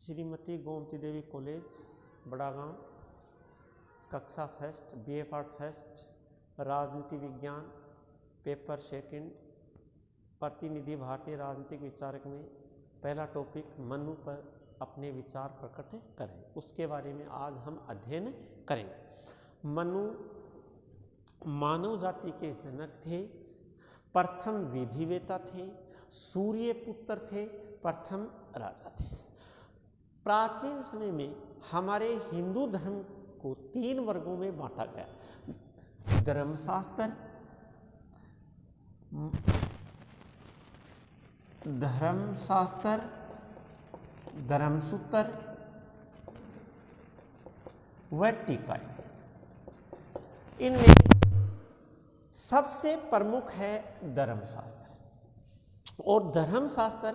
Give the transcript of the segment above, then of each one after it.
श्रीमती गोमती देवी college Badagaon, कक्षा first, BA part first, राजनीति विज्ञान, पेपर सेकंड, प्रतिनिधि भारतीय राजनीतिक विचारक में पहला टॉपिक मनु पर अपने विचार प्रकट करें। उसके बारे में आज हम अध्ययन करेंगे। मनु मानव जाति के जनक थे, प्रथम विधिवेता थे, सूर्य पुत्र थे, प्रथम राजा थे। प्राचीन समय में हमारे हिंदू धर्म को 3 वर्गों में बांटा गया। धर्मशास्त्र, धर्मसूत्र व टीका। इनमें सबसे प्रमुख है धर्मशास्त्र, और धर्मशास्त्र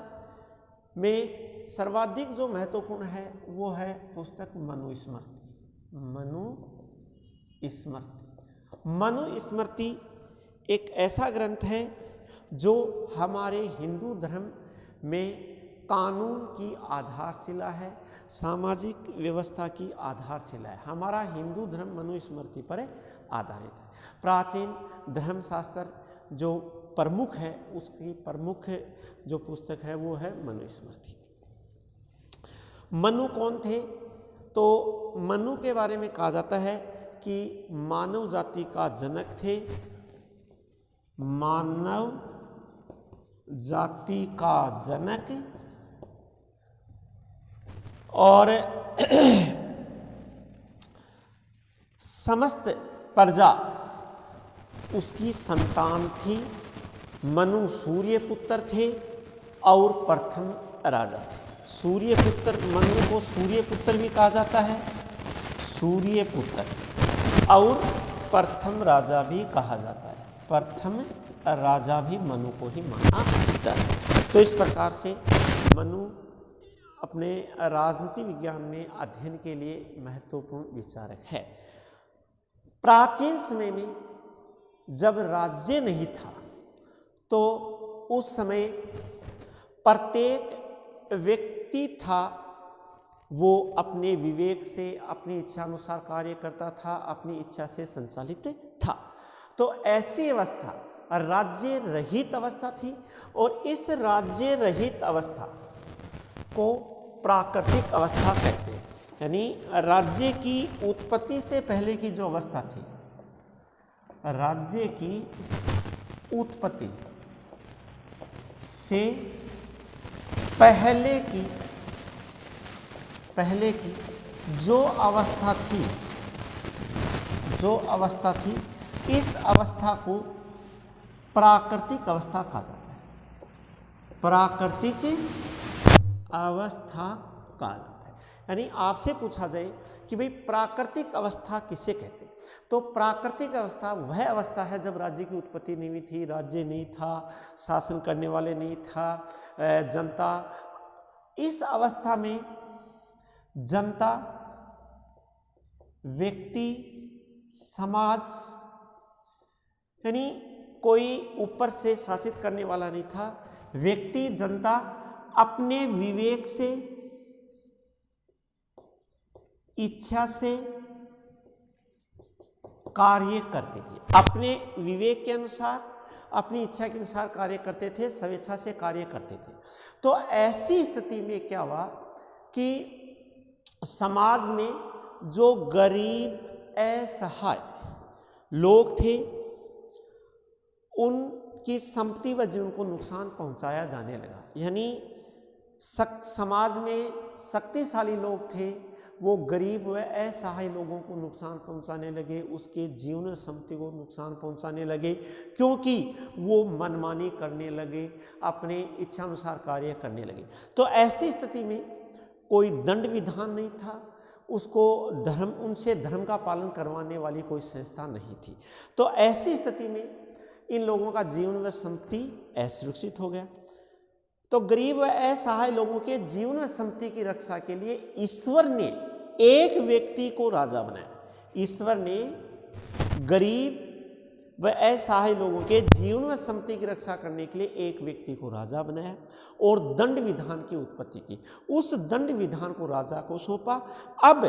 में सर्वाधिक जो महत्वपूर्ण है वो है पुस्तक मनुस्मृति। मनुस्मृति एक ऐसा ग्रंथ है जो हमारे हिंदू धर्म में कानून की आधारशिला है, सामाजिक व्यवस्था की आधारशिला है। हमारा हिंदू धर्म मनुस्मृति पर आधारित है। प्राचीन धर्मशास्त्र जो प्रमुख है, उसकी प्रमुख जो पुस्तक है वो है मनुस्मृति। मनु कौन थे? तो मनु के बारे में कहा जाता है कि मानव जाति का जनक थे, मानव जाति का जनक, और समस्त प्रजा उसकी संतान थी। मनु सूर्य पुत्र थे और प्रथम राजा थे। सूर्य पुत्र, मनु को सूर्य पुत्र भी कहा जाता है, सूर्य पुत्र, और प्रथम राजा भी कहा जाता है। प्रथम राजा भी मनु को ही माना जाता है। तो इस प्रकार से मनु अपने राजनीति विज्ञान में अध्ययन के लिए महत्वपूर्ण विचारक है। प्राचीन समय में जब राज्य नहीं था तो उस समय प्रत्येक व्यक्ति था वो अपने विवेक से, अपनी इच्छा अनुसार कार्य करता था, अपनी इच्छा से संचालित था। तो ऐसी अवस्था राज्य रहित अवस्था थी, और इस राज्य रहित अवस्था को प्राकृतिक अवस्था कहते हैं। यानी राज्य की उत्पत्ति से पहले की जो अवस्था थी, राज्य की उत्पत्ति से पहले की जो अवस्था थी, इस अवस्था को प्राकृतिक अवस्था कहा जाता है। प्राकृतिक अवस्था कहा जाता है। यानी आपसे पूछा जाए कि भाई प्राकृतिक अवस्था किसे कहते हैं, तो प्राकृतिक अवस्था वह अवस्था है जब राज्य की उत्पत्ति नहीं हुई थी, राज्य नहीं था, शासन करने वाले नहीं था, जनता। इस अवस्था में जनता, व्यक्ति, समाज, यानी कोई ऊपर से शासित करने वाला नहीं था। व्यक्ति, जनता अपने विवेक से, इच्छा से कार्य करते थे। अपने विवेक के अनुसार, अपनी इच्छा के अनुसार कार्य करते थे, स्वेच्छा से कार्य करते थे। तो ऐसी स्थिति में क्या हुआ कि समाज में जो गरीब असहाय लोग थे, उनकी संपत्ति व जीवन को नुकसान पहुंचाया जाने लगा। यानी समाज में शक्तिशाली लोग थे, वो गरीब व असहाय लोगों को नुकसान पहुंचाने लगे, उसके जीवन संपत्ति को नुकसान पहुंचाने लगे, क्योंकि वो मनमानी करने लगे, अपने इच्छानुसार कार्य करने लगे। तो ऐसी स्थिति में कोई दंड विधान नहीं था, उसको उनसे धर्म का पालन करवाने वाली कोई संस्था नहीं थी। तो ऐसी स्थिति में इन लोगों का जीवन व संपत्ति असुरक्षित हो गया। तो गरीब व असहाय लोगों के जीवन व संपत्ति की रक्षा के लिए ईश्वर ने एक व्यक्ति को राजा बनाया। ईश्वर ने गरीब वह असहाय लोगों के जीवन में संपत्ति की रक्षा करने के लिए एक व्यक्ति को राजा बनाया और दंड विधान की उत्पत्ति की। उस दंड विधान को राजा को सौंपा। अब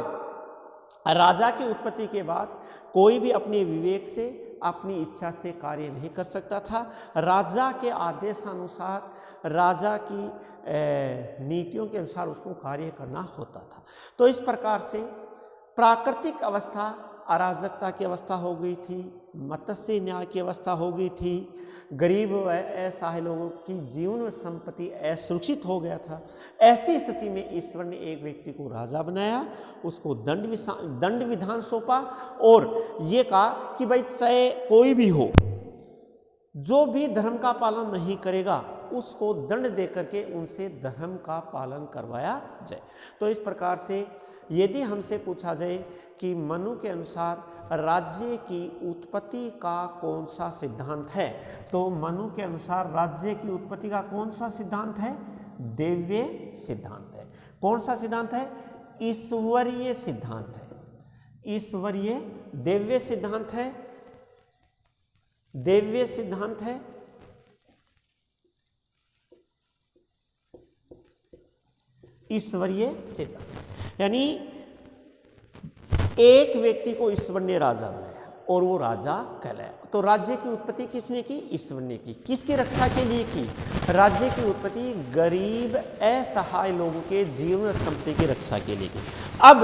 राजा की उत्पत्ति के बाद कोई भी अपने विवेक से, अपनी इच्छा से कार्य नहीं कर सकता था। राजा के आदेशानुसार, राजा की नीतियों के अनुसार उसको कार्य करना होता था। तो इस प्रकार से प्राकृतिक अवस्था अराजकता की अवस्था हो गई थी, मत्स्य न्याय की अवस्था हो गई थी, गरीब व असहाय लोगों की जीवन संपत्ति असुरक्षित हो गया था। ऐसी स्थिति में ईश्वर ने एक व्यक्ति को राजा बनाया, उसको दंड विधान सौंपा और ये कहा कि भाई चाहे कोई भी हो, जो भी धर्म का पालन नहीं करेगा उसको दंड दे करके उनसे धर्म का पालन करवाया जाए। तो इस प्रकार से यदि हमसे पूछा जाए कि मनु के अनुसार राज्य की उत्पत्ति का कौन सा सिद्धांत है, तो मनु के अनुसार राज्य की उत्पत्ति का कौन सा सिद्धांत है? देव्य सिद्धांत है। कौन सा सिद्धांत है? ईश्वरीय सिद्धांत है। ईश्वरीय देव्य सिद्धांत है। देव्य सिद्धांत है। ईश्वरीय सिद्धांत यानी एक व्यक्ति को ईश्वर ने राजा बनाया और वो राजा कहलाया। तो राज्य की उत्पत्ति किसने की? ईश्वर ने की। किसकी रक्षा के लिए की? राज्य की उत्पत्ति गरीब असहाय लोगों के जीवन संपत्ति की रक्षा के लिए की। अब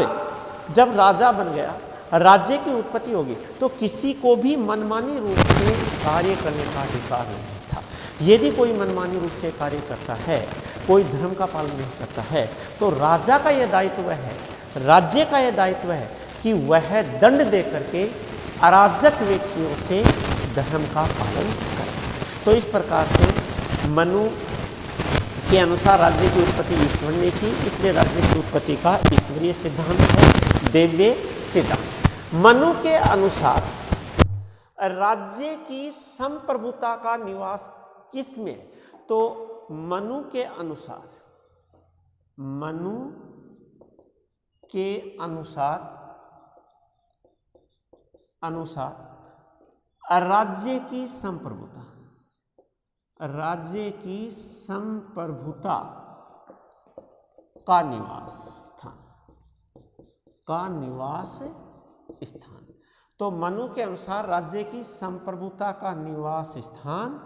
जब राजा बन गया, राज्य की उत्पत्ति होगी, तो किसी को भी मनमानी रूप से कार्य करने का अधिकार नहीं था। यदि कोई मनमानी रूप से कार्य करता है, कोई धर्म का पालन नहीं करता है, तो राजा का यह दायित्व है, राज्य का यह दायित्व है कि वह दंड दे करके अराजक व्यक्तियों से धर्म का पालन करे। तो इस प्रकार से मनु के अनुसार राज्य की उत्पत्ति ईश्वर ने की, इसलिए राज्य की उत्पत्ति का ईश्वरीय सिद्धांत है, देव्य सिद्धांत। मनु के अनुसार राज्य की संप्रभुता का निवास किसमें? तो मनु के अनुसार राज्य की संप्रभुता का निवास स्थान। तो मनु के अनुसार राज्य की संप्रभुता का निवास स्थान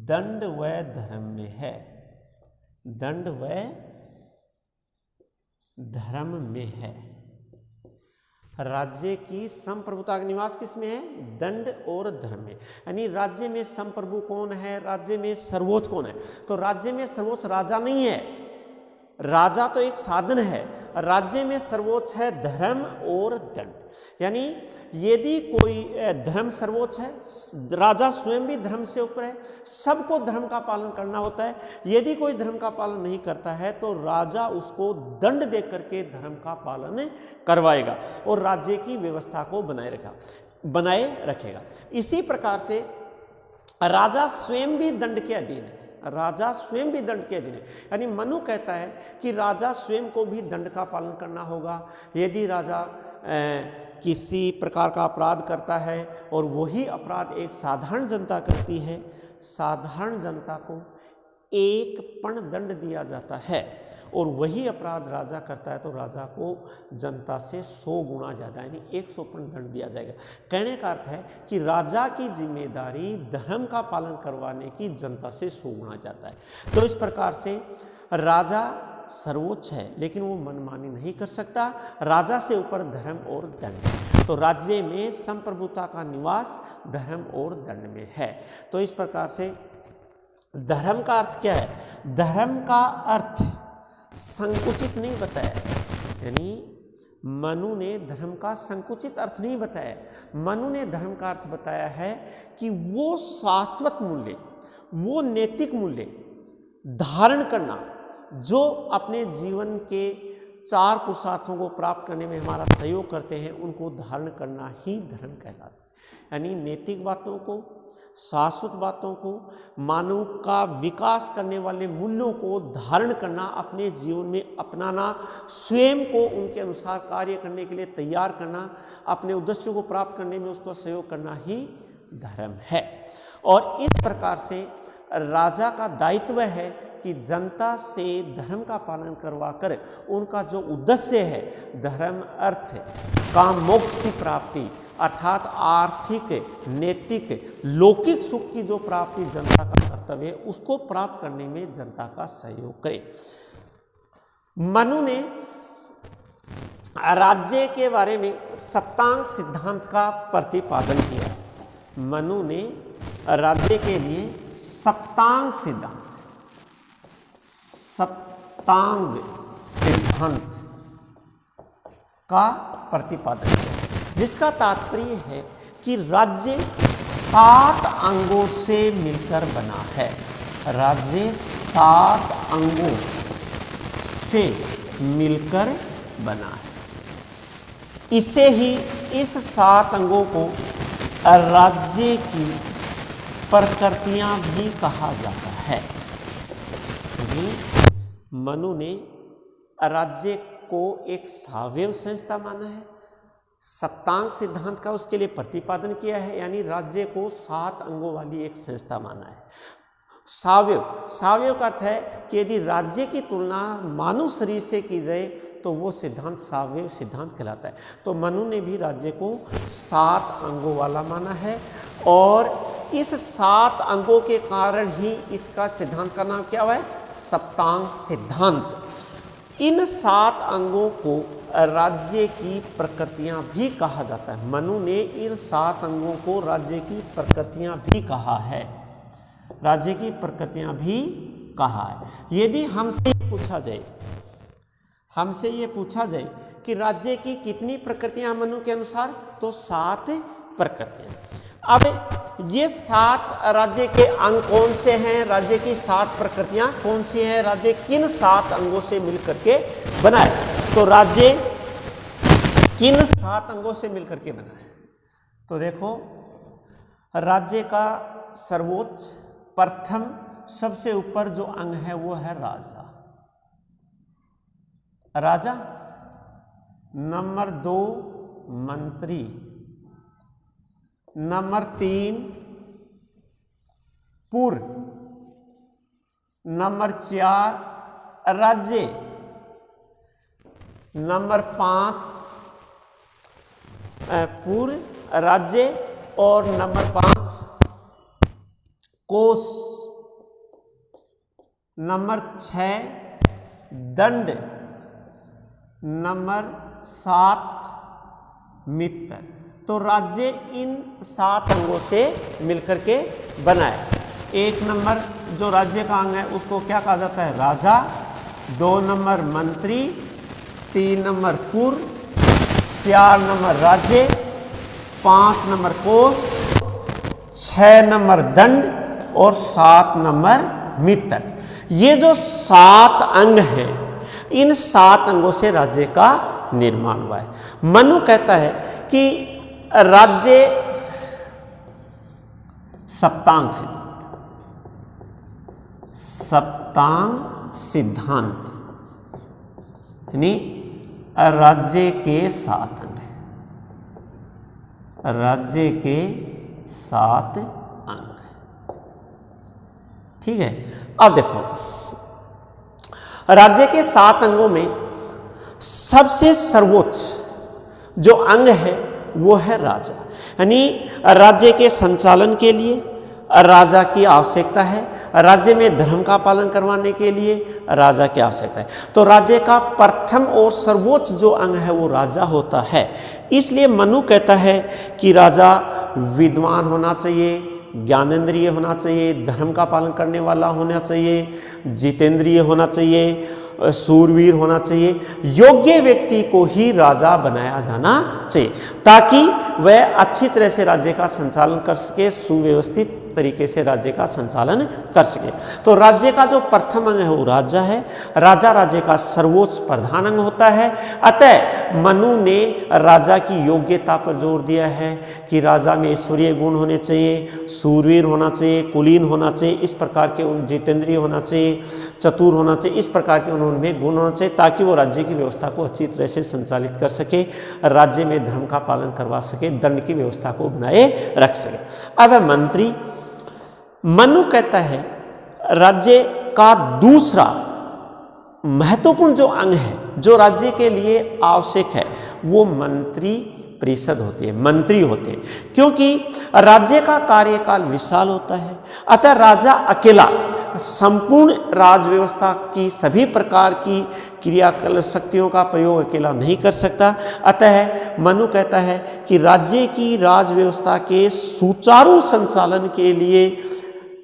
दंड व धर्म में है। दंड व धर्म में है। राज्य की संप्रभुता का निवास किसमें है? दंड और धर्म में। यानी राज्य में संप्रभु कौन है? राज्य में सर्वोच्च कौन है? तो राज्य में सर्वोच्च राजा नहीं है, राजा तो एक साधन है। राज्य में सर्वोच्च है धर्म और दंड। यानी यदि कोई धर्म सर्वोच्च है, राजा स्वयं भी धर्म से ऊपर है, सबको धर्म का पालन करना होता है। यदि कोई धर्म का पालन नहीं करता है तो राजा उसको दंड दे करके धर्म का पालन करवाएगा और राज्य की व्यवस्था को बनाए रखेगा। इसी प्रकार से राजा स्वयं भी दंड के अधीन है। राजा स्वयं भी दंड के अधीन है। यानी मनु कहता है कि राजा स्वयं को भी दंड का पालन करना होगा। यदि राजा किसी प्रकार का अपराध करता है और वही अपराध एक साधारण जनता करती है, साधारण जनता को 1 पण दंड दिया जाता है और वही अपराध राजा करता है तो राजा को जनता से 100 गुना ज़्यादा यानी 100 पण दंड दिया जाएगा। कहने का अर्थ है कि राजा की जिम्मेदारी धर्म का पालन करवाने की जनता से 100 गुना ज़्यादा है। तो इस प्रकार से राजा सर्वोच्च है लेकिन वो मनमानी नहीं कर सकता। राजा से ऊपर धर्म और दंड। तो राज्य में संप्रभुता का निवास धर्म और दंड में है। तो इस प्रकार से धर्म का अर्थ क्या है? धर्म का अर्थ संकुचित नहीं बताया, यानी मनु ने धर्म का संकुचित अर्थ नहीं बताया। मनु ने धर्म का अर्थ बताया है कि वो शाश्वत मूल्य, वो नैतिक मूल्य धारण करना जो अपने जीवन के 4 पुरुषार्थों को प्राप्त करने में हमारा सहयोग करते हैं, उनको धारण करना ही धर्म कहलाता है। यानी नैतिक बातों को, शाश्वत बातों को, मानव का विकास करने वाले मूल्यों को धारण करना, अपने जीवन में अपनाना, स्वयं को उनके अनुसार कार्य करने के लिए तैयार करना, अपने उद्देश्यों को प्राप्त करने में उसका सहयोग करना ही धर्म है। और इस प्रकार से राजा का दायित्व है कि जनता से धर्म का पालन करवाकर उनका जो उद्देश्य है धर्म, अर्थ, काम, मोक्ष की प्राप्ति अर्थात आर्थिक, नैतिक, लौकिक सुख की जो प्राप्ति जनता का कर्तव्य है उसको प्राप्त करने में जनता का सहयोग करे। मनु ने राज्य के बारे में सप्तांग सिद्धांत का प्रतिपादन किया। मनु ने राज्य के लिए सप्तांग सिद्धांत का प्रतिपादन किया, जिसका तात्पर्य है कि राज्य 7 अंगों से मिलकर बना है। राज्य 7 अंगों से मिलकर बना है। इसे ही इस 7 अंगों को राज्य की प्रकृतियां भी कहा जाता है। मनु ने राज्य को एक सावयव संस्था माना है, सप्तांग सिद्धांत का उसके लिए प्रतिपादन किया है, यानी राज्य को 7 अंगों वाली एक संस्था माना है। सावयव का अर्थ है कि यदि राज्य की तुलना मानव शरीर से की जाए तो वो सिद्धांत सावयव सिद्धांत कहलाता है। तो मनु ने भी राज्य को 7 अंगों वाला माना है और इस 7 अंगों के कारण ही इसका सिद्धांत का नाम क्या हुआ है? सप्तांग सिद्धांत। इन 7 अंगों को राज्य की प्रकृतियां भी कहा जाता है। मनु ने इन 7 अंगों को राज्य की प्रकृतियां भी कहा है, राज्य की प्रकृतियां भी कहा है। यदि हमसे ये पूछा जाए कि राज्य की कितनी प्रकृतियां मनु के अनुसार, तो 7 प्रकृतियां। अब ये 7 राज्य के अंग कौन से हैं? राज्य की 7 प्रकृतियां कौन सी हैं? राज्य किन 7 अंगों से मिलकर के बना है? तो राज्य किन 7 अंगों से मिलकर के बना है? तो देखो, राज्य का सर्वोच्च प्रथम सबसे ऊपर जो अंग है वो है राजा। राजा, नंबर 2 मंत्री, नंबर 3 पुर, नंबर 4 राज्य, नंबर 5 पुर, राज्य और नंबर 5 कोष, नंबर 6 दंड, नंबर 7 मित्र। तो राज्य इन 7 अंगों से मिलकर के बना है। 1 नंबर जो राज्य का अंग है उसको क्या कहा जाता है? राजा। 2 नंबर मंत्री, 3 नंबर पुर, 4 नंबर राज्य, 5 नंबर कोष, 6 नंबर दंड और 7 नंबर मित्र। ये जो 7 अंग हैं, इन 7 अंगों से राज्य का निर्माण हुआ है। मनु कहता है कि राज्य सप्तांग सिद्धांत यानी राज्य के 7 अंग, राज्य के 7 अंग। ठीक है। अब देखो, राज्य के 7 अंगों में सबसे सर्वोच्च जो अंग है वो है राजा। यानी राज्य के संचालन के लिए राजा की आवश्यकता है, राज्य में धर्म का पालन करवाने के लिए राजा की आवश्यकता है। तो राज्य का प्रथम और सर्वोच्च जो अंग है वो राजा होता है। इसलिए मनु कहता है कि राजा विद्वान होना चाहिए, ज्ञानेंद्रिय होना चाहिए, धर्म का पालन करने वाला होना चाहिए, जितेंद्रिय होना चाहिए, सूरवीर होना चाहिए। योग्य व्यक्ति को ही राजा बनाया जाना चाहिए ताकि वह अच्छी तरह से राज्य का संचालन कर सके, सुव्यवस्थित तरीके से राज्य का संचालन कर सके। तो राज्य का जो प्रथम अंग है वो राजा है। राजा राज्य का सर्वोच्च प्रधान अंग होता है। अतः मनु ने राजा की योग्यता पर जोर दिया है कि राजा में ईश्वरीय गुण होने चाहिए, सूरवीर होना चाहिए, कुलीन होना चाहिए, इस प्रकार के जितेंद्रिय होना चाहिए, चतुर होना चाहिए, इस प्रकार के उनमें गुण होना चाहिए ताकि वो राज्य की व्यवस्था को अच्छी तरह से संचालित कर सके, राज्य में धर्म का पालन करवा सके, दंड की व्यवस्था को बनाए रख सके। अब है मंत्री। मनु कहता है राज्य का दूसरा महत्वपूर्ण जो अंग है, जो राज्य के लिए आवश्यक है, वो मंत्री परिषद होती है, मंत्री होते हैं, क्योंकि राज्य का कार्यकाल विशाल होता है। अतः राजा अकेला संपूर्ण राज व्यवस्था की सभी प्रकार की क्रिया शक्तियों का प्रयोग अकेला नहीं कर सकता। अतः मनु कहता है कि राज्य की राज व्यवस्था के सुचारू संचालन के लिए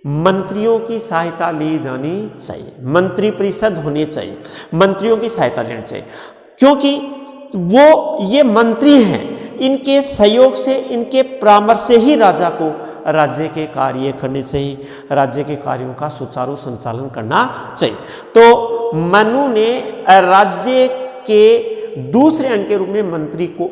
मंत्रियों की सहायता ली जानी चाहिए, मंत्री परिषद होनी चाहिए, मंत्रियों की सहायता लेनी चाहिए, क्योंकि वो ये मंत्री हैं, इनके सहयोग से, इनके परामर्श से ही राजा को राज्य के कार्य करने चाहिए, राज्य के कार्यों का सुचारू संचालन करना चाहिए। तो मनु ने राज्य के दूसरे अंग के रूप में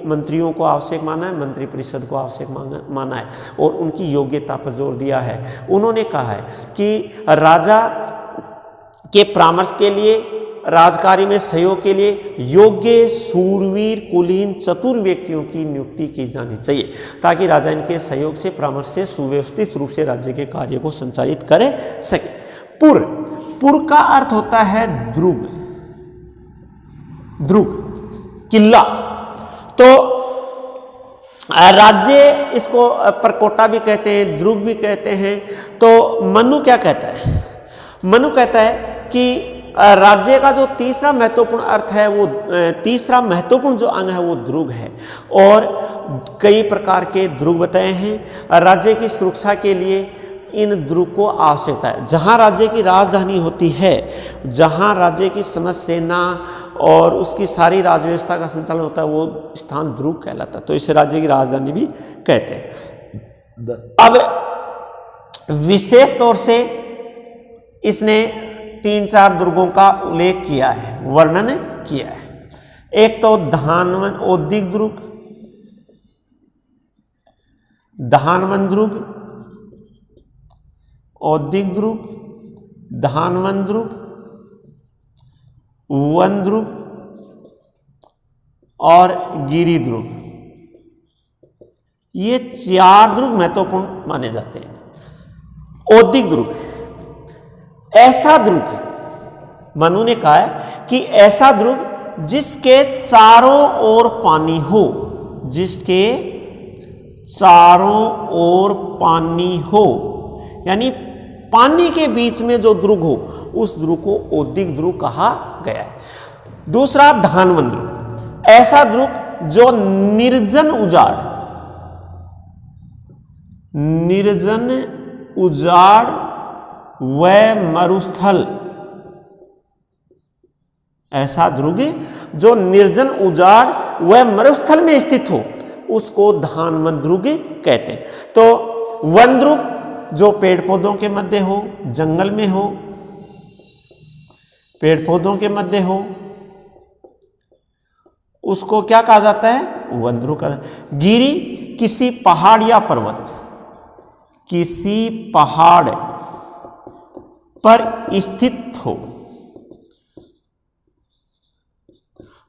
मंत्रियों को आवश्यक माना है, मंत्री परिषद को आवश्यक माना है और उनकी योग्यता पर जोर दिया है। उन्होंने कहा है कि राजा के परामर्श के लिए, राजकार्य में सहयोग के लिए योग्य, सूरवीर, कुलीन, चतुर व्यक्तियों की नियुक्ति की जानी चाहिए, ताकि राजा इनके सहयोग से, परामर्श से सुव्यवस्थित रूप से राज्य के कार्य को संचालित कर सके। पुर का अर्थ होता है द्रुग, किला। तो राज्य, इसको परकोटा भी कहते हैं, द्रुग भी कहते हैं। तो मनु क्या कहता है? मनु कहता है कि राज्य का जो तीसरा महत्वपूर्ण अर्थ है, वो तीसरा महत्वपूर्ण जो अंग है वो द्रुग है, और कई प्रकार के द्रुग बताए हैं। राज्य की सुरक्षा के लिए इन द्रुग को आवश्यकता है। जहाँ राज्य की राजधानी होती है, जहाँ राज्य की समस्त सेना और उसकी सारी राज व्यवस्था का संचालन होता है, वो स्थान द्रुग कहलाता है। तो इसे राज्य की राजधानी भी कहते हैं। अब विशेष तौर से इसने 3-4 दुर्गों का उल्लेख किया है, वर्णन किया है। एक तो धानवन औद्योगिक दुर्ग, धानवन दुर्ग, औद्योगिक दुर्ग, धानवन दुर्ग, वन दुर्ग और गिरी दुर्ग। ये 4 दुर्ग महत्वपूर्ण माने जाते हैं। औद्योगिक दुर्ग, ऐसा दुर्ग, मनु ने कहा है कि ऐसा दुर्ग जिसके चारों ओर पानी हो, जिसके चारों ओर पानी हो, यानी पानी के बीच में जो दुर्ग हो, उस दुर्ग को औद्योगिक दुर्ग कहा गया है। दूसरा धानवन दुर्ग, ऐसा दुर्ग जो निर्जन उजाड़ व मरुस्थल, ऐसा दुर्ग जो निर्जन उजाड़ व मरुस्थल में स्थित हो, उसको धानवन दुर्ग कहते हैं। तो वन दुर्ग जो पेड़ पौधों के मध्य हो, जंगल में हो, पेड़ पौधों के मध्य हो, उसको क्या कहा जाता है? वन दुर्ग कहा जाता है। गिरी किसी पहाड़ या पर्वत, किसी पहाड़ पर स्थित हो,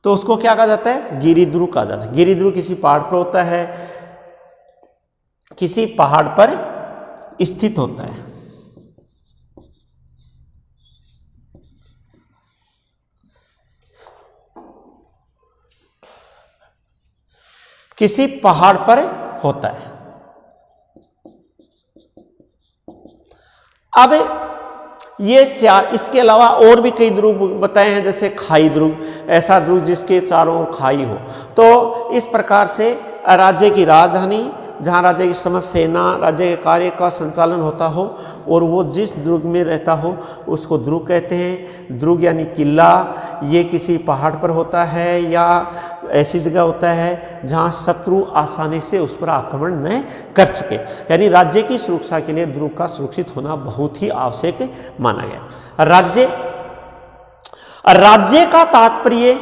तो उसको क्या कहा जाता है? गिरी दुर्ग कहा जाता है। गिरी दुर्ग किसी पहाड़ पर होता है, किसी पहाड़ पर स्थित होता है। किसी पहाड़ पर होता है। अब ये 4, इसके अलावा और भी कई दुर्ग बताए हैं, जैसे खाई दुर्ग, ऐसा दुर्ग जिसके चारों ओर खाई हो। तो इस प्रकार से राज्य की राजधानी, जहाँ राज्य की समस्त सेना, राज्य के कार्य का संचालन होता हो, और वो जिस दुर्ग में रहता हो उसको दुर्ग कहते हैं। दुर्ग यानी किला, ये किसी पहाड़ पर होता है या ऐसी जगह होता है जहाँ शत्रु आसानी से उस पर आक्रमण न कर सके, यानी राज्य की सुरक्षा के लिए दुर्ग का सुरक्षित होना बहुत ही आवश्यक माना गया। राज्य का तात्पर्य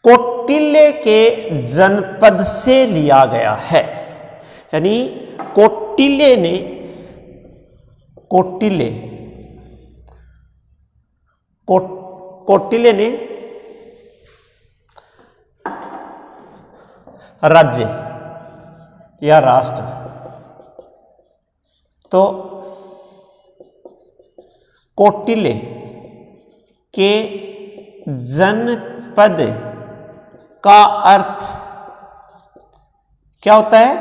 कौटिल्य के जनपद से लिया गया है, यानी कौटिल्य कौटिल्य ने राज्य या राष्ट्र, तो कौटिल्य के जनपद का अर्थ क्या होता है?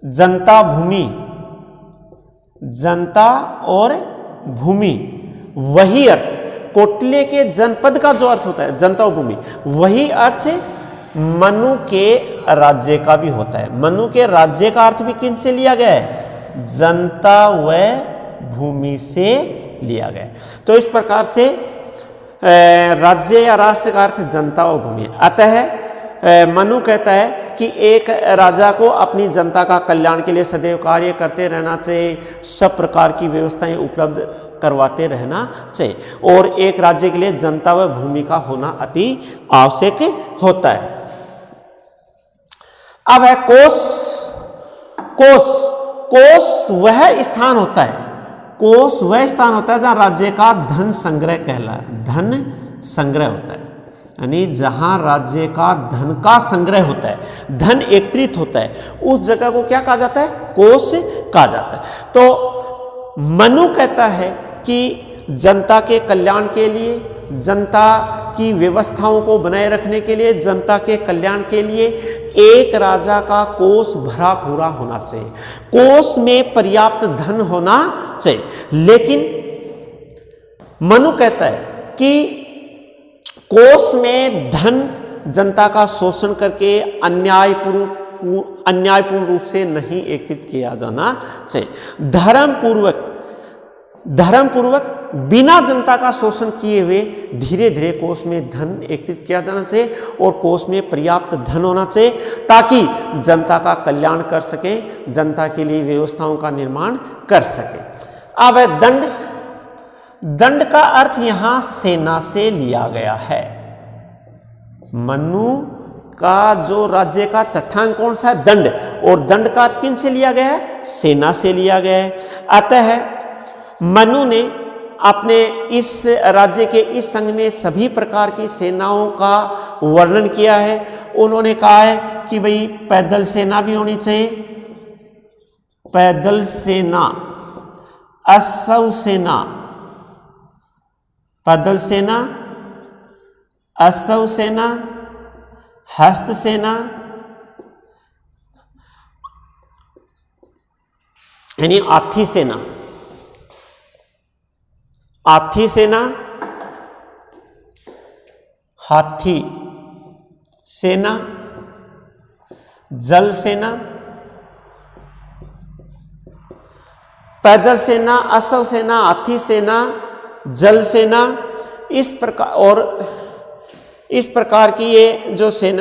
जनता, भूमि, जनता और भूमि, वही अर्थ कौटिल्य के जनपद का जो अर्थ होता है जनता और भूमि, वही अर्थ मनु के राज्य का भी होता है। मनु के राज्य का अर्थ भी किन से लिया गया है? जनता व भूमि से लिया गया। तो इस प्रकार से राज्य या राष्ट्र का अर्थ जनता और भूमि। अतः मनु कहता है कि एक राजा को अपनी जनता का कल्याण के लिए सदैव कार्य करते रहना चाहिए, सब प्रकार की व्यवस्थाएं उपलब्ध करवाते रहना चाहिए और एक राज्य के लिए जनता व भूमि का होना अति आवश्यक होता है। अब है कोष। कोष वह स्थान होता है, कोष वह स्थान होता है जहां राज्य का धन संग्रह कहलाए, धन संग्रह होता है, यानी जहां राज्य का धन का संग्रह होता है, धन एकत्रित होता है, उस जगह को क्या कहा जाता है? कोष कहा जाता है। तो मनु कहता है कि जनता के कल्याण के लिए, जनता की व्यवस्थाओं को बनाए रखने के लिए, जनता के कल्याण के लिए एक राजा का कोष भरा पूरा होना चाहिए, कोष में पर्याप्त धन होना चाहिए। लेकिन मनु कहता है कि कोष में धन जनता का शोषण करके अन्यायपूर्ण रूप से नहीं एकत्रित किया जाना चाहिए। धर्मपूर्वक बिना जनता का शोषण किए हुए धीरे धीरे कोष में धन एकत्रित किया जाना चाहिए और कोष में पर्याप्त धन होना चाहिए ताकि जनता का कल्याण कर सके, जनता के लिए व्यवस्थाओं का निर्माण कर सके। अब है दंड। दंड का अर्थ यहां सेना से लिया गया है। मनु का जो राज्य का चट्टान कौन सा है? दंड। और दंड का अर्थ किन से लिया गया है? सेना से लिया गया है। अतः मनु ने अपने इस राज्य के इस संघ में सभी प्रकार की सेनाओं का वर्णन किया है। उन्होंने कहा है कि भाई पैदल सेना भी होनी चाहिए, पैदल सेना, अश्व सेना, पैदल सेना, अश्व सेना, हस्त सेना, यानी हाथी सेना, हाथी सेना, हाथी सेना, जल सेना, पैदल सेना, अश्व सेना, हाथी सेना, जल सेना, इस प्रकार की ये जो सेना